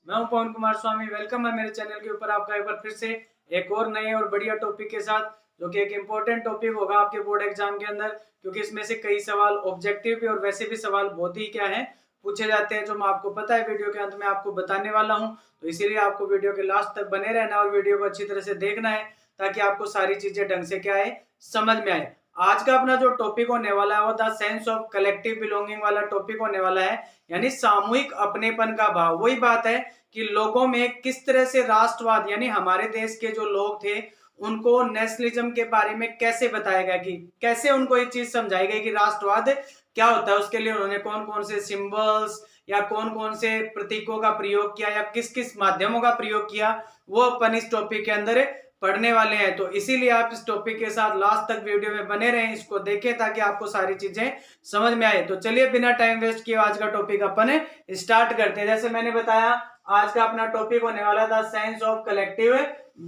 मैं हूं पवन कुमार स्वामी। वेलकम है मेरे चैनल के ऊपर आपका एक बार फिर से एक और नए और बढ़िया टॉपिक के साथ, जो कि एक इम्पोर्टेंट टॉपिक होगा आपके बोर्ड एग्जाम के अंदर, क्योंकि इसमें से कई सवाल ऑब्जेक्टिव भी और वैसे भी सवाल बहुत ही क्या है पूछे जाते हैं, जो मैं आपको पता है वीडियो के अंत में आपको बताने वाला हूं। तो इसीलिए आपको वीडियो के लास्ट तक बने रहना और वीडियो को अच्छी तरह से देखना है, ताकि आपको सारी चीजें ढंग से क्या है समझ में आए। आज का अपना जो टॉपिक होने वाला है वो the sense of collective belonging वाला टॉपिक होने वाला है, यानी सामूहिक अपनेपन का भाव। वही बात है कि लोगों में किस तरह से राष्ट्रवाद, यानी हमारे देश के जो लोग थे उनको नेशनलिज्म के बारे में कैसे बताया गया, कि कैसे उनको ये चीज समझाई गई कि राष्ट्रवाद क्या होता है। उसके लिए उन्होंने कौन कौन से सिंबल्स या कौन कौन से प्रतीकों का प्रयोग किया या किस किस माध्यमों का प्रयोग किया, वो अपन इस टॉपिक के अंदर पढ़ने वाले हैं। तो इसीलिए आप इस टॉपिक के साथ लास्ट तक वीडियो में बने रहें, इसको देखें ताकि आपको सारी चीजें समझ में आए। तो चलिए बिना टाइम वेस्ट किए आज का टॉपिक अपन स्टार्ट करते हैं। जैसे मैंने बताया, आज का अपना टॉपिक होने वाला था सेंस ऑफ कलेक्टिव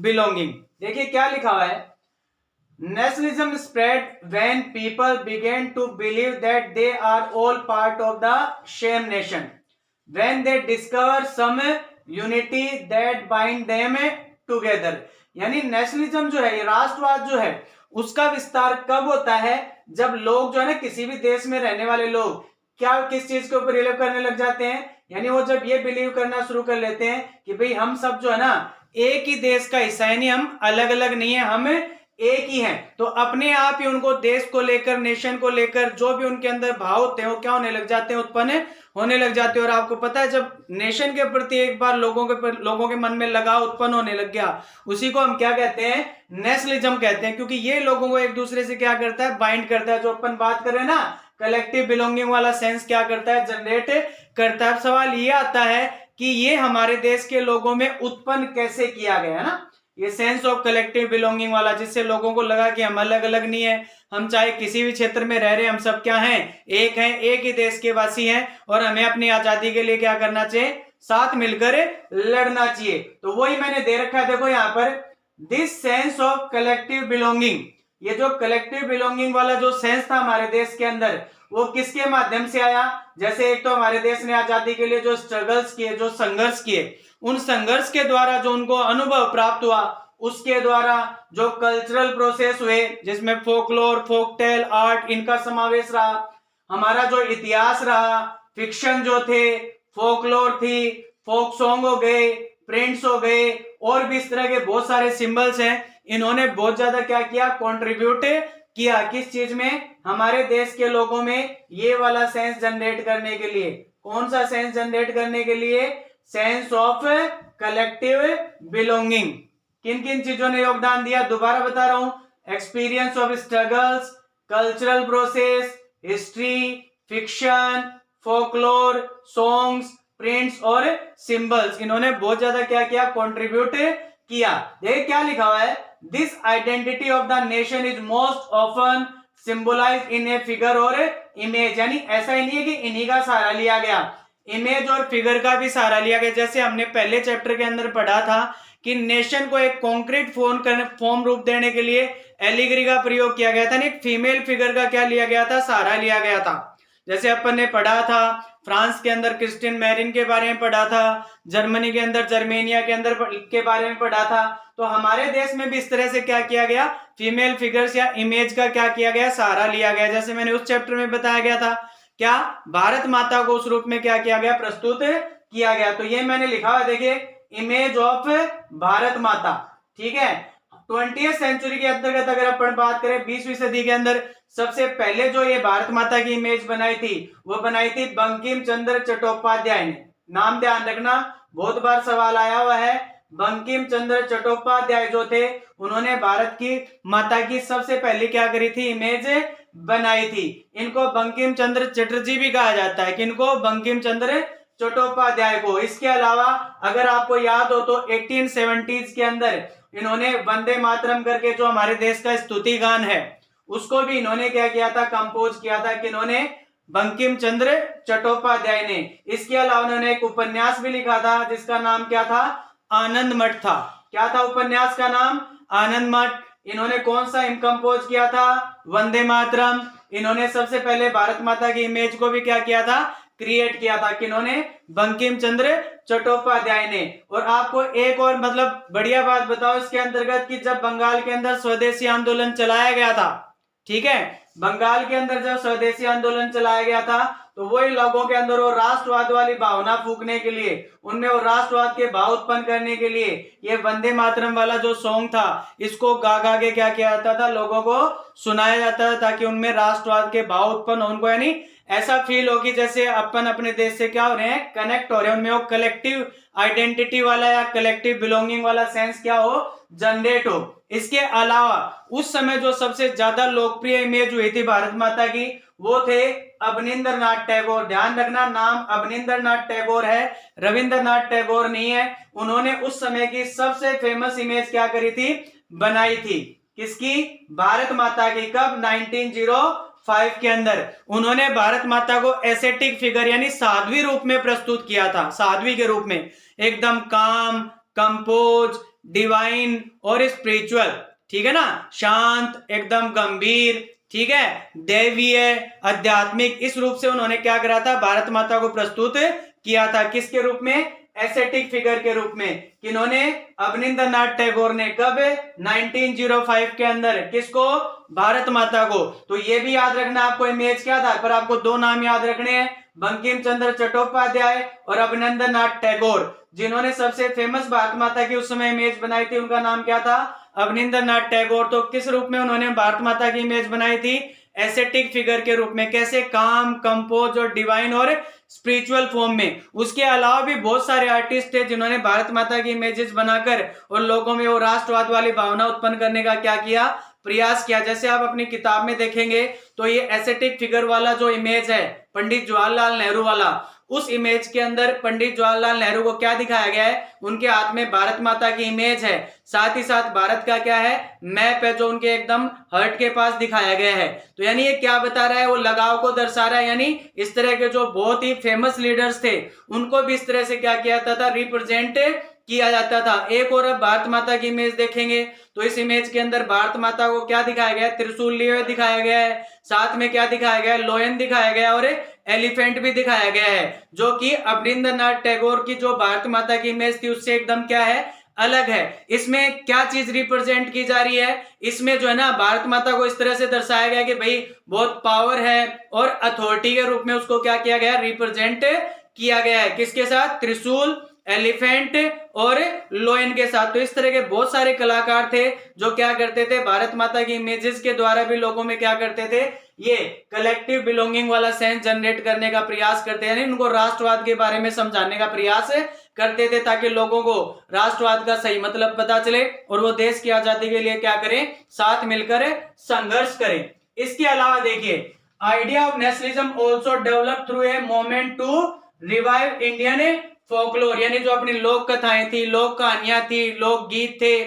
बिलोंगिंग। देखिए क्या लिखा हुआ है, nationalism spread when people begin to believe that they are all part of the same nation, when they discover some unity that binds them together. यानी नेशनलिज्म जो है, राष्ट्रवाद जो है, उसका विस्तार कब होता है, जब लोग जो है ना, किसी भी देश में रहने वाले लोग क्या किस चीज के ऊपर रिलेट करने लग जाते हैं, यानी वो जब ये बिलीव करना शुरू कर लेते हैं कि भाई हम सब जो है ना एक ही देश का हिस्सा है, यानी हम अलग अलग नहीं है, हम एक ही हैं। तो अपने आप ही उनको देश को लेकर, नेशन को लेकर जो भी उनके अंदर भाव होते हैं वो क्या होने लग जाते हैं, उत्पन्न होने लग जाते हैं। और आपको पता है, जब नेशन के प्रति एक बार लोगों के मन में लगाव उत्पन्न होने लग गया, उसी को हम क्या कहते हैं, नेशनलिज्म कहते हैं। क्योंकि ये लोगों को एक दूसरे से क्या करता है, बाइंड करता है। जो अपन बात कर रहे हैं ना, कलेक्टिव बिलोंगिंग वाला सेंस क्या करता है, जनरेट करता है। अब सवाल ये आता है कि ये हमारे देश के लोगों में उत्पन्न कैसे किया गया है ना, ये सेंस ऑफ कलेक्टिव बिलोंगिंग वाला, जिससे लोगों को लगा कि हम अलग अलग नहीं है, हम चाहे किसी भी क्षेत्र में रह रहे हैं, हम सब क्या हैं, एक हैं, एक ही देश के वासी हैं, और हमें अपनी आजादी के लिए क्या करना चाहिए, साथ मिलकर लड़ना चाहिए। तो वही मैंने दे रखा है, देखो यहाँ पर, this sense of collective belonging. ये जो कलेक्टिव बिलोंगिंग वाला जो सेंस था हमारे देश के अंदर, वो किसके माध्यम से आया। जैसे एक तो हमारे देश ने आजादी के लिए जो स्ट्रगल्स किए, जो संघर्ष किए, उन संघर्ष के द्वारा जो उनको अनुभव प्राप्त हुआ, उसके द्वारा जो कल्चरल प्रोसेस हुए, जिसमें फोकलोर, फोकटेल, आर्ट, इनका समावेश रहा। हमारा जो इतिहास रहा, फिक्शन जो थे, फोकलोर थी, फोक सॉन्ग हो गए, प्रिंट्स हो गए, और भी इस तरह के बहुत सारे सिंबल्स हैं। इन्होंने बहुत ज्यादा क्या किया, कंट्रीब्यूट किया किस चीज में, हमारे देश के लोगों में ये वाला सेंस जनरेट करने के लिए। कौन सा सेंस जनरेट करने के लिए, सेंस ऑफ कलेक्टिव बिलोंगिंग। किन किन चीजों ने योगदान दिया, दोबारा बता रहा हूं, experience of struggles, cultural process, history, fiction, folklore, songs, prints और सिंबल्स। इन्होंने बहुत ज्यादा क्या किया, कंट्रीब्यूट किया। देखिए क्या लिखा हुआ है, this identity of the nation is most often symbolised in a figure और इमेज। यानी ऐसा ही नहीं है कि इन्हीं का सहारा लिया गया, इमेज और फिगर का भी सहारा लिया गया। जैसे हमने पहले चैप्टर के अंदर पढ़ा था कि नेशन को एक कॉन्क्रीट फॉर्म रूप देने के लिए एलिगरी का प्रयोग किया गया था, एक फीमेल फिगर का क्या लिया गया था, सहारा लिया गया था। जैसे अपन ने पढ़ा था, फ्रांस के अंदर क्रिस्टिन मैरिन के बारे में पढ़ा था, जर्मनी के अंदर जर्मेनिया के अंदर के बारे में पढ़ा था। तो हमारे देश में भी इस तरह से क्या किया गया, फीमेल फिगर्स या इमेज का क्या किया गया, सहारा लिया गया। जैसे मैंने उस चैप्टर में बताया गया था, क्या भारत माता को उस रूप में क्या किया गया, प्रस्तुत किया गया। तो ये मैंने लिखा हुआ, देखिए, इमेज ऑफ भारत माता। ठीक है, 20वीं सेंचुरी के अंतर्गत अगर अपन बात करें, 20वीं सदी के अंदर सबसे पहले जो ये भारत माता की इमेज बनाई थी, वो बनाई थी बंकिम चंद्र चट्टोपाध्याय ने। नाम ध्यान रखना, बहुत बार सवाल आया हुआ है। बंकिम चंद्र चट्टोपाध्याय जो थे, उन्होंने भारत की माता की सबसे पहले क्या करी थी, इमेज बनाई थी। इनको बंकिम चंद्र चटर्जी भी कहा जाता है, किनको, बंकिम चंद्र चट्टोपाध्याय को। इसके अलावा अगर आपको याद हो तो 1870s के अंदर इन्होंने वंदे मातरम करके जो हमारे देश का स्तुति गान है, उसको भी इन्होंने क्या किया था, कंपोज किया था, कि इन्होंने, बंकिम चंद्र चट्टोपाध्याय ने। इसके अलावा उन्होंने एक उपन्यास भी लिखा था, जिसका नाम क्या था, आनंद मठ था। क्या था उपन्यास का नाम, आनंद मठ। इन्होंने कौन सा कंपोज किया था, वंदे मातरम। इन्होंने सबसे पहले भारत माता की इमेज को भी क्या किया था, क्रिएट किया था। किन्होंने? बंकिम चंद्र चट्टोपाध्याय ने। और आपको एक और मतलब बढ़िया बात बताओ इसके अंतर्गत कि जब बंगाल के अंदर स्वदेशी आंदोलन चलाया गया था, ठीक है, बंगाल के अंदर जब स्वदेशी आंदोलन चलाया गया था तो वही लोगों के अंदर वो राष्ट्रवाद वाली भावना फूकने के लिए, उनमें वो राष्ट्रवाद के भाव उत्पन्न करने के लिए ये वंदे मातरम वाला जो सॉन्ग था इसको गा गा के क्या किया जाता था, लोगों को सुनाया जाता था ताकि उनमें राष्ट्रवाद के भाव उत्पन्न हो, उनको यानी ऐसा फील हो कि जैसे अपन अपने देश से क्या हो रहे हैं, कनेक्ट हो रहे हैं, उनमें वो कलेक्टिव आइडेंटिटी वाला या कलेक्टिव बिलोंगिंग वाला सेंस क्या हो, जनरेट हो। इसके अलावा उस समय जो सबसे ज्यादा लोकप्रिय इमेज हुई थी भारत माता की वो थे अवनींद्रनाथ टैगोर। ध्यान रखना नाम अवनींद्रनाथ टैगोर है, रविंद्रनाथ टैगोर नहीं है। उन्होंने उस समय की सबसे फेमस इमेज क्या करी थी, बनाई थी। किसकी? भारत माता की। कब? 1905 के अंदर उन्होंने भारत माता को एसेटिक फिगर यानी साध्वी रूप में प्रस्तुत किया था। साध्वी के रूप में एकदम काम, कंपोज, डिवाइन और स्पिरिचुअल, ठीक है ना, शांत, एकदम गंभीर, ठीक है, दैवीय, आध्यात्मिक, इस रूप से उन्होंने क्या करा था, भारत माता को प्रस्तुत किया था। किसके रूप में? एस्थेटिक फिगर के रूप में। किन्होंने? अवनींद्रनाथ टैगोर ने। कब? 1905 के अंदर। किसको? भारत माता को। तो ये भी याद रखना आपको इमेज क्या था, पर आपको दो नाम याद रखने हैं, बंकिम चंद्र चट्टोपाध्याय और अवनींद्रनाथ टैगोर। जिन्होंने सबसे फेमस भारत माता की उस समय इमेज बनाई थी उनका नाम क्या था? अवनींद्रनाथ टैगोर। तो किस रूप में उन्होंने भारत माता की इमेज बनाई थी? एस्थेटिक फिगर के रूप में। कैसे? काम, कंपोज और डिवाइन और स्पिरिचुअल फॉर्म में। उसके अलावा भी बहुत सारे आर्टिस्ट थे जिन्होंने भारत माता की इमेजेस बनाकर और लोगों में वो राष्ट्रवाद वाली भावना उत्पन्न करने का क्या किया, प्रयास किया। जैसे आप अपनी किताब में देखेंगे तो ये एस्थेटिक फिगर वाला जो इमेज है पंडित जवाहरलाल नेहरू वाला, उस इमेज के अंदर पंडित जवाहरलाल नेहरू को क्या दिखाया गया है, उनके हाथ में भारत माता की इमेज है, साथ ही साथ भारत का क्या है, मैप है जो उनके एकदम हर्ट के पास दिखाया गया है। तो यानी ये क्या बता रहा है, वो लगाव को दर्शा रहा है। यानी इस तरह के जो बहुत ही फेमस लीडर्स थे उनको भी इस तरह से क्या किया जाता था, रिप्रेजेंट किया जाता था। एक और अब भारत माता की इमेज देखेंगे तो इस इमेज के अंदर भारत माता को क्या दिखाया गया है, त्रिशूल लिए हुए दिखाया गया है, साथ में क्या दिखाया गया है, लोयन दिखाया गया है और एलिफेंट भी दिखाया गया है, जो कि अवनींद्रनाथ टैगोर की जो भारत माता की इमेज थी उससे एकदम क्या है, अलग है। इसमें क्या चीज रिप्रेजेंट की जा रही है, इसमें जो है ना भारत माता को इस तरह से दर्शाया गया कि भाई बहुत पावर है और अथॉरिटी के रूप में उसको क्या किया गया, रिप्रेजेंट किया गया है। किसके साथ? त्रिशूल, एलिफेंट और लोयन के साथ। तो इस तरह के बहुत सारे कलाकार थे जो क्या करते थे, भारत माता की इमेजेस के द्वारा भी लोगों में क्या करते थे, ये कलेक्टिव बिलोंगिंग वाला सेंस जनरेट करने का प्रयास करते हैं, उनको राष्ट्रवाद के बारे में समझाने का प्रयास करते थे ताकि लोगों को राष्ट्रवाद का सही मतलब पता चले और वो देश की आजादी के लिए क्या करें, साथ मिलकर संघर्ष करें। इसके अलावा देखिए, idea of nationalism also develop through a movement to revive Indian folklore, यानी जो अपनी लोक कथाएं थी, लोक कहानियां थी, लोक गीत थे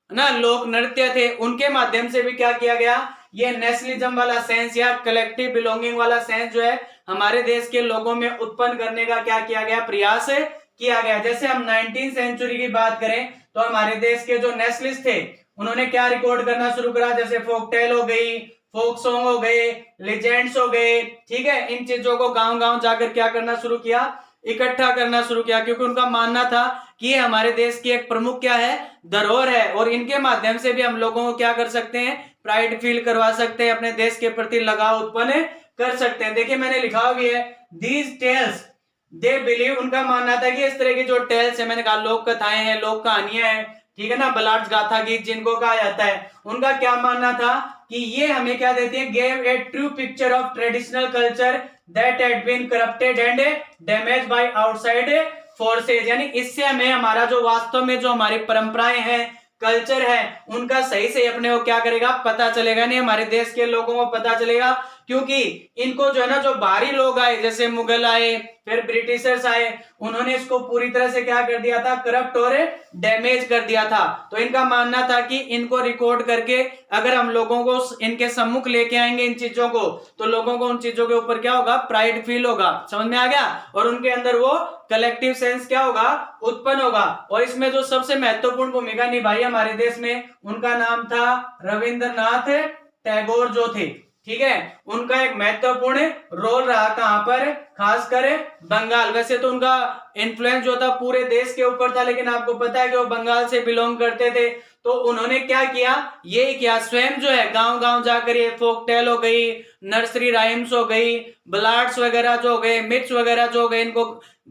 ना, लोक नृत्य थे, उनके माध्यम से भी क्या किया गया, ये नेशनलिज्म वाला सेंस या कलेक्टिव बिलोंगिंग वाला सेंस जो है हमारे देश के लोगों में उत्पन्न करने का क्या किया गया, प्रयास किया गया। जैसे हम 19वीं सेंचुरी की बात करें तो हमारे देश के जो नेशनलिस्ट थे उन्होंने क्या रिकॉर्ड करना शुरू करा, जैसे फोक टेल हो गई, फोक सॉन्ग हो गए, लेजेंड्स हो गए, ठीक है, इन चीजों को गांव गांव जाकर क्या करना शुरू किया, इकट्ठा करना शुरू किया, क्योंकि उनका मानना था कि ये हमारे देश की एक प्रमुख क्या है, धरोहर है और इनके माध्यम से भी हम लोगों को क्या कर सकते हैं, प्राइड फील करवा सकते हैं, अपने देश के प्रति लगाव उत्पन्न कर सकते हैं। देखिए मैंने लिखा भी है, दीज टेल्स दे बिलीव, उनका मानना था कि इस तरह की जो टेल्स है, मैंने कहा लोक कथाएं हैं, लोक कहानियां हैं, ठीक है ना, बलाट गाथा गीत जिनको कहा जाता है, उनका क्या मानना था कि ये हमें क्या देती है, gave a true picture of traditional culture that had been corrupted and damaged by outside forces, यानी इससे हमें हमारा जो वास्तव में जो हमारी परंपराएं हैं, कल्चर है, उनका सही से अपने को क्या करेगा, पता चलेगा, नहीं हमारे देश के लोगों को पता चलेगा, क्योंकि इनको जो है ना, जो बाहरी लोग आए, जैसे मुगल आए, फिर ब्रिटिशर्स आए, उन्होंने इसको पूरी तरह से क्या कर दिया था, करप्ट और डैमेज कर दिया था। तो इनका मानना था कि इनको रिकॉर्ड करके अगर हम लोगों को इनके सम्मुख लेके आएंगे इन चीजों को, तो लोगों को उन चीजों के ऊपर क्या होगा, प्राइड फील होगा, समझ में आ गया, और उनके अंदर वो कलेक्टिव सेंस क्या होगा, उत्पन्न होगा। और इसमें जो सबसे महत्वपूर्ण भूमिका निभाई हमारे देश में, उनका नाम था रविंद्रनाथ टैगोर जो थे, ठीक है, उनका एक महत्वपूर्ण रोल रहा कहां पर, खासकर बंगाल। वैसे तो उनका इन्फ्लुएंस जो था पूरे देश के ऊपर था, लेकिन आपको पता है कि वो बंगाल से बिलोंग करते थे। तो उन्होंने क्या किया, ये किया, स्वयं जो है गांव गांव जाकर ये फोक टेल हो गई, नर्सरी राइम्स हो गई, बलाड्स वगैरह जो हो गए, मिथ्स वगैरह जो हो गए, इनको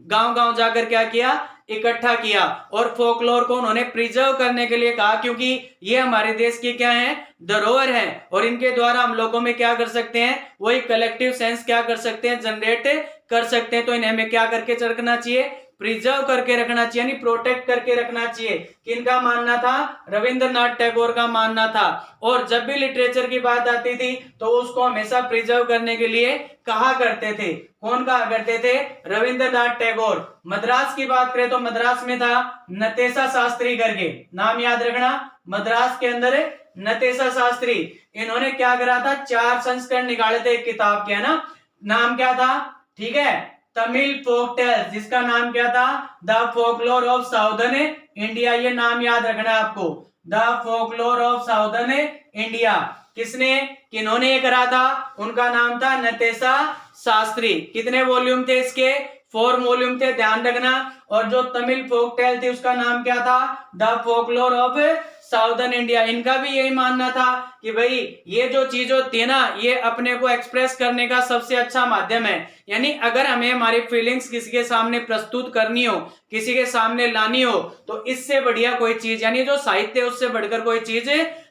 गांव गांव जाकर क्या किया, इकट्ठा किया और फोकलोर को उन्होंने प्रिजर्व करने के लिए कहा, क्योंकि ये हमारे देश की क्या है, धरोहर है, और इनके द्वारा हम लोगों में क्या कर सकते हैं, वही कलेक्टिव सेंस क्या कर सकते हैं, जनरेट कर सकते हैं। तो इन्हें हमें क्या करके रखना चाहिए, प्रिजर्व करके रखना चाहिए, यानी प्रोटेक्ट करके रखना चाहिए। किनका मानना था, रविंद्रनाथ टैगोर का मानना था। और जब भी लिटरेचर की बात आती थी तो उसको हमेशा प्रिजर्व करने के लिए कहा करते थे। कौन कहा करते थे, रविंद्रनाथ टैगोर। मद्रास की बात करें तो मद्रास में था नतेशा शास्त्री करके, नाम याद रखना, मद्रास के अंदर नतेशा शास्त्री। इन्होंने क्या करा था, 4 संस्करण निकाले थे एक किताब के, है ना, नाम क्या था, ठीक है, तमिल फोक टेल्स, जिसका नाम क्या था, the folklore of southern India. ये नाम याद रखना है आपको, the folklore of southern India. किसने, किन्होंने ये करा था, उनका नाम था नतेशा शास्त्री। कितने वॉल्यूम थे इसके, 4 वॉल्यूम थे, ध्यान रखना। और जो तमिल फोक टेल थी उसका नाम क्या था, the folklore of southern India. इनका भी यही मानना था कि भाई ये जो चीज होती है ना, ये अपने को एक्सप्रेस करने का सबसे अच्छा माध्यम है। यानी अगर हमें हमारी फीलिंग्स किसी के सामने प्रस्तुत करनी हो, किसी के सामने लानी हो, तो इससे बढ़िया कोई चीज, यानी जो साहित्य उससे बढ़कर कोई चीज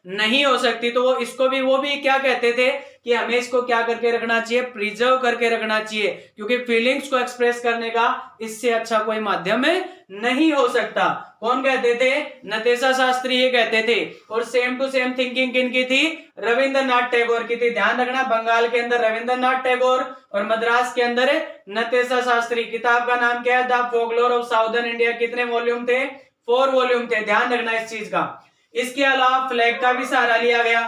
नहीं हो सकती। तो वो इसको भी, वो भी क्या कहते थे कि हमें इसको क्या करके रखना चाहिए, प्रिजर्व करके रखना चाहिए, क्योंकि फीलिंग्स को एक्सप्रेस करने का इससे अच्छा कोई माध्यम नहीं हो सकता। कौन कहते थे, नतेशा शास्त्री ये कहते थे। और सेम टू सेम थिंकिंग किनकी थी, रविंद्रनाथ टैगोर की थी। ध्यान रखना, बंगाल के अंदर रविंद्रनाथ टैगोर और मद्रास के अंदर नतेशा शास्त्री। किताब का नाम क्या है, the folklore of southern India. कितने वॉल्यूम थे, 4 वॉल्यूम थे, ध्यान रखना इस चीज का। इसके अलावा फ्लैग का भी सहारा लिया गया।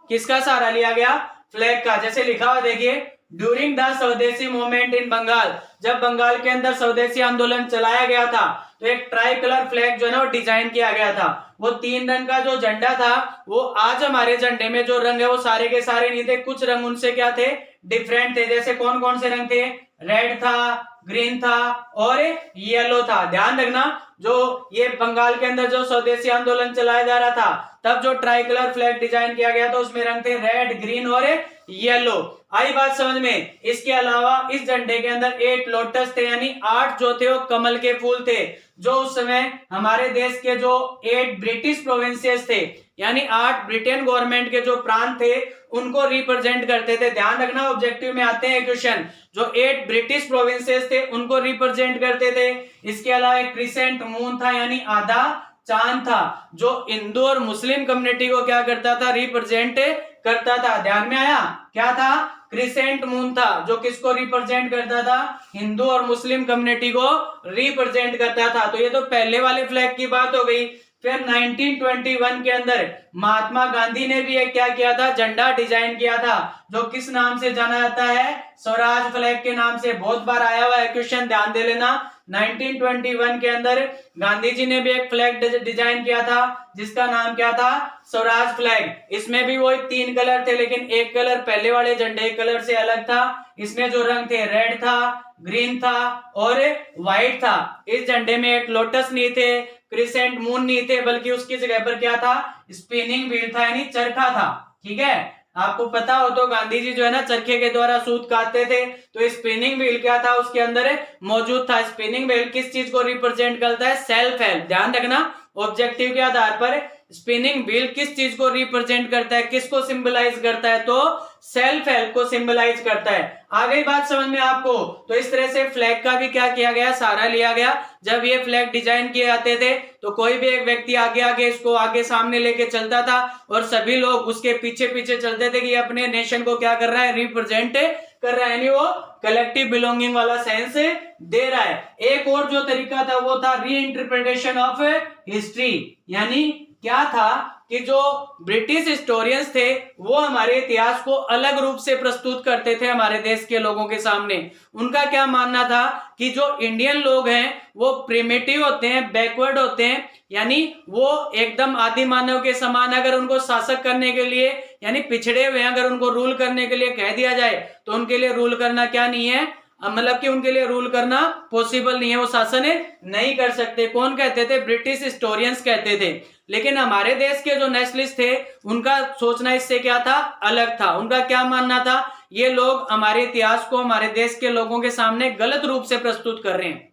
किसका सहारा लिया गया, फ्लैग का। जैसे लिखा हुआ देखिए, ड्यूरिंग द स्वदेशी मूवमेंट इन बंगाल, जब बंगाल के अंदर स्वदेशी आंदोलन चलाया गया था तो एक ट्राई कलर फ्लैग जो है ना वो डिजाइन किया गया था। वो 3 रंग का जो झंडा था, वो आज हमारे झंडे में जो रंग है वो सारे के सारे नहीं थे, कुछ रंग उनसे क्या थे, डिफरेंट थे। जैसे कौन कौन से रंग थे, रेड था, ग्रीन था और येलो था। ध्यान रखना, जो ये बंगाल के अंदर जो स्वदेशी आंदोलन चलाया जा रहा था तब जो ट्राई कलर फ्लैग डिजाइन किया गया था उसमें रंग थे रेड, ग्रीन और येलो। आई बात समझ में। इसके अलावा इस झंडे के अंदर 8 लोटस थे, यानी 8 जो थे वो कमल के फूल थे, जो उस समय हमारे देश के जो 8 ब्रिटिश प्रोविंसेस थे, यानी 8 ब्रिटेन गवर्नमेंट के जो प्रांत थे उनको रिप्रेजेंट करते थे। ध्यान रखना, ऑब्जेक्टिव में आते हैं क्वेश्चन, जो 8 ब्रिटिश प्रोविंसेस थे उनको रिप्रेजेंट करते थे। इसके अलावा एक क्रिसेंट मून था, यानी आधा चांद था, जो हिंदू और मुस्लिम कम्युनिटी को क्या करता था, रिप्रेजेंट करता था। ध्यान में आया, क्या था, क्रिसेंट मून था, जो किसको रिप्रेजेंट करता था, हिंदू और मुस्लिम कम्युनिटी को रिप्रेजेंट करता था। तो ये तो पहले वाले फ्लैग की बात हो गई। फिर 1921 के अंदर महात्मा गांधी ने भी एक क्या किया था, झंडा डिजाइन किया था, जो किस नाम से जाना जाता है, स्वराज फ्लैग के नाम से। बहुत बार आया हुआ है क्वेश्चन, ध्यान दे लेना। 1921 के अंदर गांधी जी ने भी एक फ्लैग डिजाइन किया था जिसका नाम क्या था, स्वराज फ्लैग। इसमें भी वही 3 कलर थे, लेकिन एक कलर पहले वाले झंडे कलर से अलग था। इसमें जो रंग थे, रेड था, ग्रीन था और व्हाइट था। इस झंडे में एक लोटस नहीं थे, क्रिसेंट मून नहीं थे, बल्कि उसकी जगह पर क्या था, स्पिनिंग व्हील था, यानी चरखा था। ठीक है, आपको पता हो तो गांधी जी जो है ना चरखे के द्वारा सूत काटते थे, तो स्पिनिंग व्हील क्या था, उसके अंदर मौजूद था। स्पिनिंग व्हील किस चीज को रिप्रेजेंट करता है, सेल्फ हेल्प। ध्यान रखना, ऑब्जेक्टिव के आधार पर स्पिनिंग व्हील किस चीज को रिप्रेजेंट करता है, किसको सिंबलाइज करता है, तो सेल्फ हेल्प को सिंबलाइज करता है। आ गई बात समझ में आपको। तो इस तरह से फ्लैग का भी क्या किया गया, सहारा लिया गया। जब ये फ्लैग डिजाइन किए जाते थे तो कोई भी एक व्यक्ति आगे आगे इसको आगे सामने लेके चलता था और सभी लोग उसके पीछे पीछे चलते थे कि ये अपने नेशन को क्या कर रहा है, रिप्रेजेंट कर रहा है, यानी वो कलेक्टिव बिलोंगिंग वाला सेंस दे रहा है। एक और जो तरीका था वो था री इंटरप्रिटेशन ऑफ हिस्ट्री, यानी क्या था कि जो ब्रिटिश हिस्टोरियंस थे वो हमारे इतिहास को अलग रूप से प्रस्तुत करते थे हमारे देश के लोगों के सामने। उनका क्या मानना था कि जो इंडियन लोग हैं वो प्रिमिटिव होते हैं, बैकवर्ड होते हैं, यानी वो एकदम आदि मानव के समान, अगर उनको शासक करने के लिए यानी पिछड़े हुए हैं, अगर उनको रूल करने के लिए कह दिया जाए तो उनके लिए रूल करना क्या नहीं है, मतलब कि उनके लिए रूल करना पॉसिबल नहीं है, वो शासन नहीं कर सकते। कौन कहते थे? ब्रिटिश हिस्टोरियंस कहते थे। लेकिन हमारे देश के जो नेशनलिस्ट थे उनका सोचना इससे क्या था? अलग था। उनका क्या मानना था? ये लोग हमारे इतिहास को हमारे देश के लोगों के सामने गलत रूप से प्रस्तुत कर रहे हैं,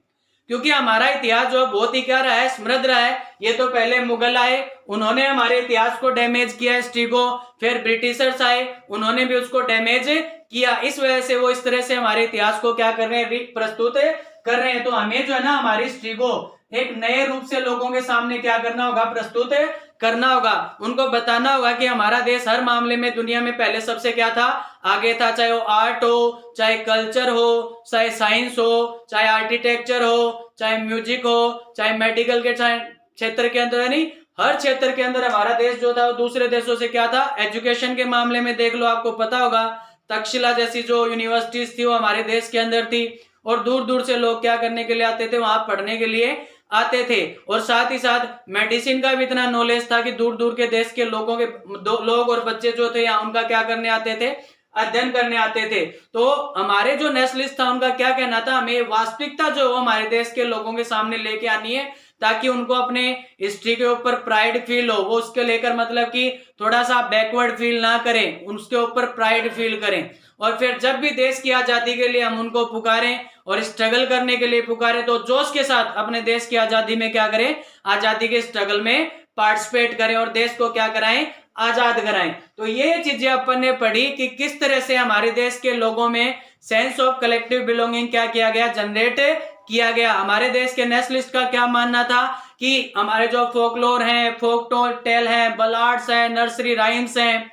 क्योंकि हमारा इतिहास जो बहुत ही क्या रहा है? समृद्ध रहा है। ये तो पहले मुगल आए, उन्होंने हमारे इतिहास को डैमेज किया, हिस्ट्री को, फिर ब्रिटिशर्स आए, उन्होंने भी उसको डैमेज किया। इस वजह से वो इस तरह से हमारे इतिहास को क्या कर रहे हैं? प्रस्तुत कर रहे हैं। तो हमें जो है ना हमारी हिस्ट्री को एक नए रूप से लोगों के सामने क्या करना होगा? प्रस्तुत करना होगा। उनको बताना होगा कि हमारा देश हर मामले में दुनिया में पहले सबसे क्या था? आगे था। चाहे वो आर्ट हो, चाहे कल्चर हो, चाहे साइंस हो, चाहे आर्किटेक्चर हो, चाहे म्यूजिक हो, चाहे मेडिकल के क्षेत्र के अंदर, यानी हर क्षेत्र के अंदर हमारा देश जो था वो दूसरे देशों से क्या था? एजुकेशन के मामले में देख लो, आपको पता होगा तक्षशिला जैसी जो यूनिवर्सिटीज थी वो हमारे देश के अंदर थी, और दूर दूर से लोग क्या करने के लिए आते थे? वहां पढ़ने के लिए आते थे। और साथ ही साथ मेडिसिन का भी इतना नॉलेज था कि दूर दूर के देश के लोगों के लोग और बच्चे जो थे यहाँ उनका क्या करने आते थे? अध्ययन करने आते थे। तो हमारे जो नेशनलिस्ट था उनका क्या कहना था? हमें वास्तविकता जो हमारे देश के लोगों के सामने लेके आनी है, ताकि उनको अपने हिस्ट्री के ऊपर प्राइड फील हो, वो उसके लेकर मतलब कि थोड़ा सा बैकवर्ड फील ना करें, उसके ऊपर प्राइड फील करें। और फिर जब भी देश की आजादी के लिए हम उनको पुकारें और स्ट्रगल करने के लिए पुकारें, तो जोश के साथ अपने देश की आजादी में क्या करें? आजादी के स्ट्रगल में पार्टिसिपेट करें और देश को क्या कराएं? आजाद कराएं। तो ये चीजें अपन ने पढ़ी कि किस तरह से हमारे देश के लोगों में सेंस ऑफ कलेक्टिव बिलोंगिंग क्या किया गया? जनरेट किया गया। हमारे देश के नेशनलिस्ट का क्या मानना था कि हमारे जो फोकलोर हैं, फोक टेल हैं, बलाड्स हैं, नर्सरी राइम्स हैं,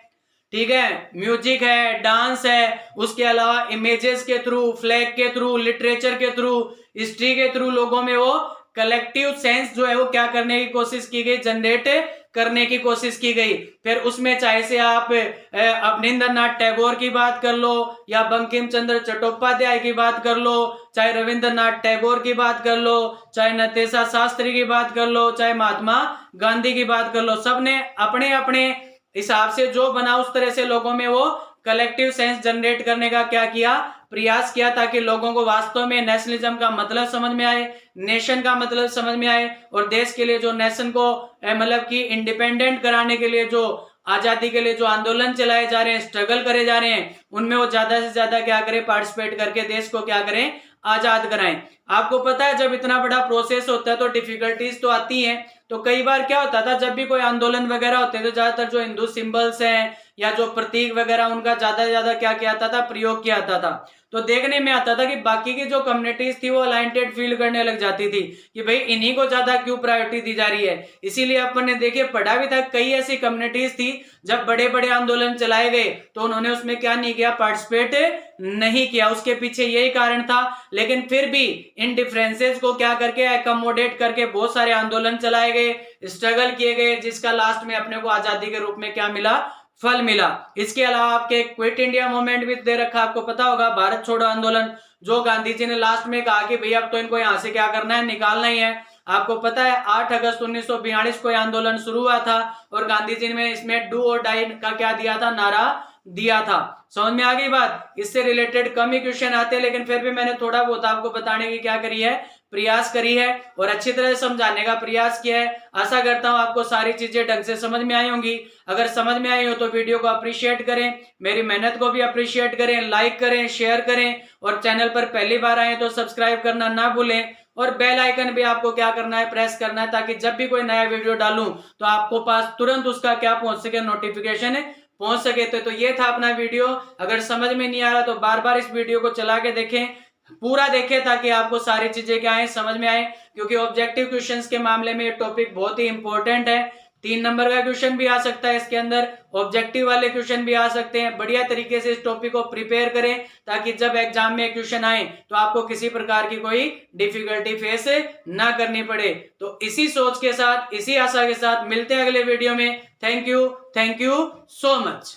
ठीक है, म्यूजिक है, डांस है, उसके अलावा इमेजेस के थ्रू, फ्लैग के थ्रू, लिटरेचर के थ्रू, हिस्ट्री के थ्रू लोगों में वो कलेक्टिव सेंस जो है वो क्या करने की कोशिश की गई? जनरेट करने की कोशिश की गई। फिर उसमें चाहे से आप अवनींद्रनाथ टैगोर की बात कर लो, या बंकिम चंद्र चट्टोपाध्याय की बात कर लो, चाहे रविंद्रनाथ टैगोर की बात कर लो, चाहे नतेशा शास्त्री की बात कर लो, चाहे महात्मा गांधी की बात कर लो, सबने अपने अपने हिसाब से जो बना उस तरह से लोगों में वो कलेक्टिव सेंस जनरेट करने का क्या किया? प्रयास किया, ताकि लोगों को वास्तव में नेशनलिज्म का मतलब समझ में आए, नेशन का मतलब समझ में आए, और देश के लिए जो नेशन को मतलब कि इंडिपेंडेंट कराने के लिए जो आजादी के लिए जो आंदोलन चलाए जा रहे हैं, स्ट्रगल करे जा रहे हैं, उनमें वो ज्यादा से ज्यादा क्या करें? पार्टिसिपेट करके देश को क्या करें? आजाद कराएं। आपको पता है जब इतना बड़ा प्रोसेस होता है तो डिफिकल्टीज तो आती हैं। तो कई बार क्या होता था, जब भी कोई आंदोलन वगैरह होते हैं तो ज्यादातर जो हिंदू सिंबल्स हैं या जो प्रतीक वगैरह उनका ज्यादा से ज्यादा क्या किया जाता था? प्रयोग किया जाता था। तो देखने में आता था कि बाकी की जो कम्युनिटीज थी वो अलाइंटेड फील करने लग जाती थी कि भाई इन्हीं को ज्यादा क्यों प्रायोरिटी दी जा रही है। इसीलिए अपन ने देखिए पढ़ा भी था, कई ऐसी कम्युनिटीज थी जब बड़े बड़े आंदोलन चलाए गए तो उन्होंने उसमें क्या नहीं किया? पार्टिसिपेट नहीं किया। उसके पीछे यही कारण था। लेकिन फिर भी इन डिफरेंसेस को क्या करके एकोमोडेट करके बहुत सारे आंदोलन चलाए गए, स्ट्रगल किए गए, जिसका लास्ट में अपने को आजादी के रूप में क्या मिला? फल मिला। इसके अलावा आपके क्विट इंडिया मूवमेंट भी दे रखा, आपको पता होगा, भारत छोड़ो आंदोलन, जो गांधी जी ने लास्ट में कहा कि भैया अब तो इनको यहां से क्या करना है? निकालना ही है। आपको पता है 8 अगस्त 1942 को आंदोलन शुरू हुआ था और गांधी जी ने इसमें डू और डाई का क्या दिया था? नारा दिया था। समझ में आ गई बात? इससे रिलेटेड कम ही क्वेश्चन आते हैं, लेकिन फिर भी मैंने थोड़ा बहुत आपको बताने की क्या करी है? प्रयास करी है और अच्छी तरह से समझाने का प्रयास किया है। आशा करता हूं आपको सारी चीजें ढंग से समझ में आई होंगी। अगर समझ में आई हो तो वीडियो को अप्रिशिएट करें, मेरी मेहनत को भी अप्रिशिएट करें, लाइक करें, शेयर करें, और चैनल पर पहली बार आए तो सब्सक्राइब करना ना भूलें, और बेल आइकन भी आपको क्या करना है? प्रेस करना है, ताकि जब भी कोई नया वीडियो डालूं तो आपको पास तुरंत उसका क्या पहुंच सके? नोटिफिकेशन पहुंच सके। तो ये था अपना वीडियो। अगर समझ में नहीं आ रहा तो बार बार इस वीडियो को चला के देखें, पूरा देखें, ताकि आपको सारी चीजें क्या आए? समझ में आए। क्योंकि ऑब्जेक्टिव क्वेश्चंस के मामले में ये टॉपिक बहुत ही इंपॉर्टेंट है। 3 नंबर का क्वेश्चन भी आ सकता है इसके अंदर, ऑब्जेक्टिव वाले क्वेश्चन भी आ सकते हैं। बढ़िया तरीके से इस टॉपिक को प्रिपेयर करें ताकि जब एग्जाम में क्वेश्चन आए तो आपको किसी प्रकार की कोई डिफिकल्टी फेस ना करनी पड़े। तो इसी सोच के साथ, इसी आशा के साथ मिलते हैं अगले वीडियो में। Thank you so much.